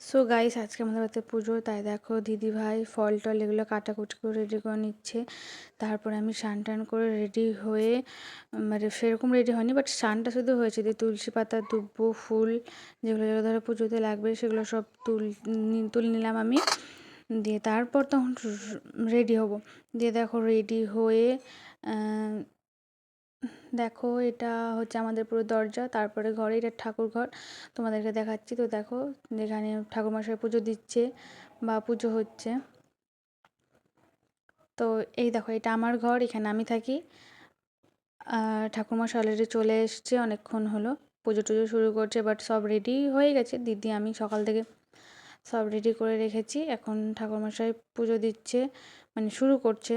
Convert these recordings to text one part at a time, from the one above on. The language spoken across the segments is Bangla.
সো গাইস, আজকে আমাদের বাড়িতে পুজো, তাই দেখো দিদিভাই ফল টল এগুলো কাটাকুটি করে রেডি করে নিচ্ছে। তারপরে আমি স্নান টান করে রেডি হয়ে, মানে সেরকম রেডি হয়নি, বাট স্নানটা শুধু হয়েছে। দিয়ে তুলসী পাতা, দুব্ব, ফুল যেগুলো যেগুলো ধরো পুজোতে লাগবে সেগুলো সব তুলে নিলাম আমি। দিয়ে তারপর তখন রেডি হব। দিয়ে দেখো রেডি হয়ে দেখো এটা হচ্ছে আমাদের পুরো দরজা, তারপরে ঘরে, এটা ঠাকুর ঘর তোমাদেরকে দেখাচ্ছি। তো দেখো যেখানে ঠাকুরমশাই পুজো দিচ্ছে বা পুজো হচ্ছে। তো এই দেখো এটা আমার ঘর, এখানে আমি থাকি। ঠাকুরমশাই অলরেডি চলে এসছে, অনেকক্ষণ হলো পুজো টুজো শুরু করছে, বাট সব রেডি হয়ে গেছে। দিদি আমি সকাল থেকে সব রেডি করে রেখেছি। এখন ঠাকুরমশাই পুজো দিচ্ছে, মানে শুরু করছে।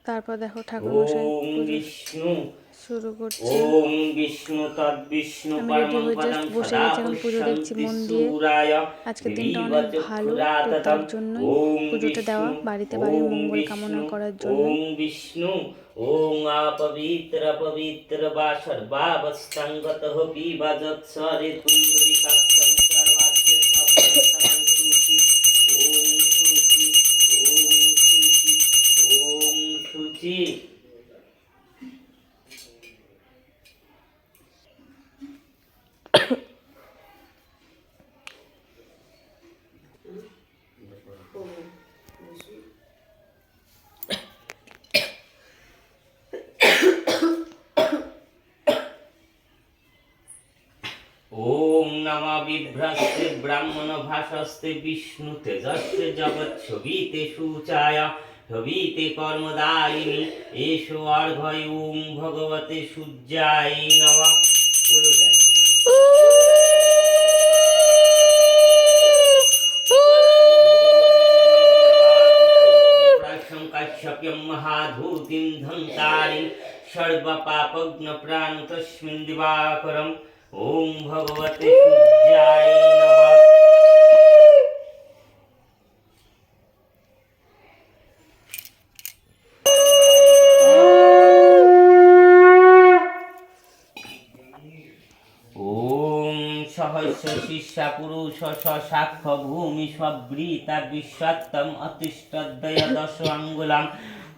তারপর দেখো ঠাকুরমশাই পুজো শুরু করছে। আমি রেডি হয়ে জাস্ট বসে গেছি, এখন পুজো দেখছি মন দিয়ে। আজকের দিনটা অনেক ভালো, তো তার জন্যই পুজোটা দেওয়া, বাড়িতে বাড়ির মঙ্গল কামনা করার জন্য। ওম বিষ্ণু ওং আপবিত্র পবিত্র বা সর্বাবস্থাঙ্গতঃ পিবাজৎসরে কুণ্ডলিকাক্ষং সর্বাজ্য সপ্রসরং শুচি ওম শুচি ওম শুচি ওম শুচি। ओम नमः बिभ्रस्ते ब्राह्मण भाषस्ते विष्णु तेजस्ते जगत् छविते शुचाय छविते कर्मदायिनी एषो अर्घय ओम भगवते सूर्याय नमः। काश्यप्यं महाधूतिं धन्तारिं सर्वपापघ्न प्राण तस्मिन् दिवाकरम् ओम भगवते सूर्याय नमः। ओम सहस्र शिष्या पुरुष साक्ष भूमि स्वृता विश्वत्तम अतिष्ठदय दश अंगुलम।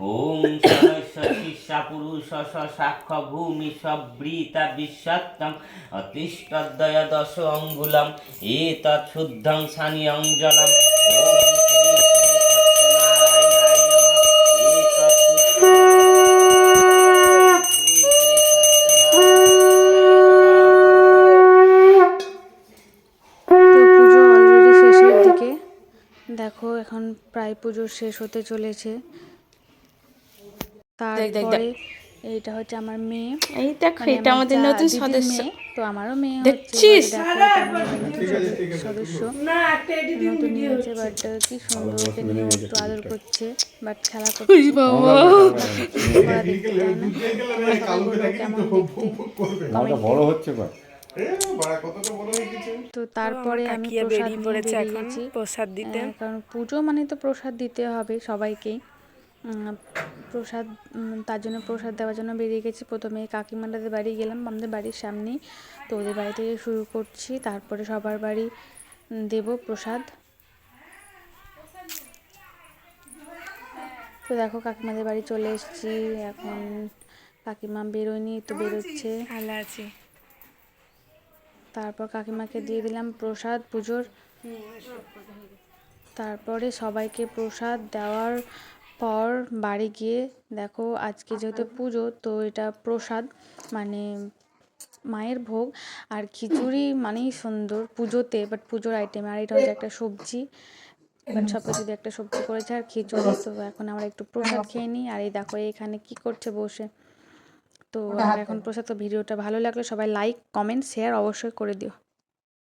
ओम सहस्र शिष्या पुरुष साक्ष भूमि स्वृता विश्वत्तम अतिष्ठदय दश अंगुलम एतत् शुद्धं सानियं जलम। দেখো এখন প্রায় পুজো শেষ হতে চলেছে। তারপরে এইটা হচ্ছে আমার মেয়ে, এই দেখো এটা আমাদের নতুন সদস্য। তো আমারও মেয়ে দেখছিস? দেখো এটা আমাদের নতুন সদস্য, নতুন নিয়ে হয়েছে। বাট কি সুন্দর ওকে নিয়ে একটু আদর করছে, বাট খেলা করছে। বাবা কেমন দেখতে। তো তারপরে আমি প্রসাদ দিতে, কারণ পুজো মানে তো প্রসাদ দিতে হবে সবাইকেই। প্রসাদ, তার জন্য প্রসাদ দেওয়ার জন্য বেরিয়ে গেছি। প্রথমে কাকিমাদের বাড়ি গেলাম, আমাদের বাড়ির সামনেই, তো ওদের বাড়ি থেকে শুরু করছি। তারপরে সবার বাড়ি দেব প্রসাদ। তো দেখো কাকিমাদের বাড়ি চলে এসেছি, এখন কাকিমা বেরোয়নি, তো বেরোচ্ছে। ভালো আছি। তারপর কাকিমাকে দিয়ে দিলাম প্রসাদ পুজোর। তারপরে সবাইকে প্রসাদ দেওয়ার পর বাড়ি গিয়ে দেখো আজকে যেহেতু পুজো, তো এটা প্রসাদ মানে মায়ের ভোগ। আর খিচুড়ি মানেই সুন্দর পুজোতে, বাট পুজোর আইটেম। আর এটা হচ্ছে একটা সবজি, বাট সব কিছু দিয়ে একটা সবজি করেছে আর খিচুড়ি। তো এখন আমরা একটু প্রসাদ খেয়ে নিই। আর এই দেখো এখানে কি করছে বসে। তো আমরা এখন প্রসাদ। তো ভিডিওটা ভালো লাগলে সবাই লাইক, কমেন্ট, শেয়ার অবশ্যই করে দিও।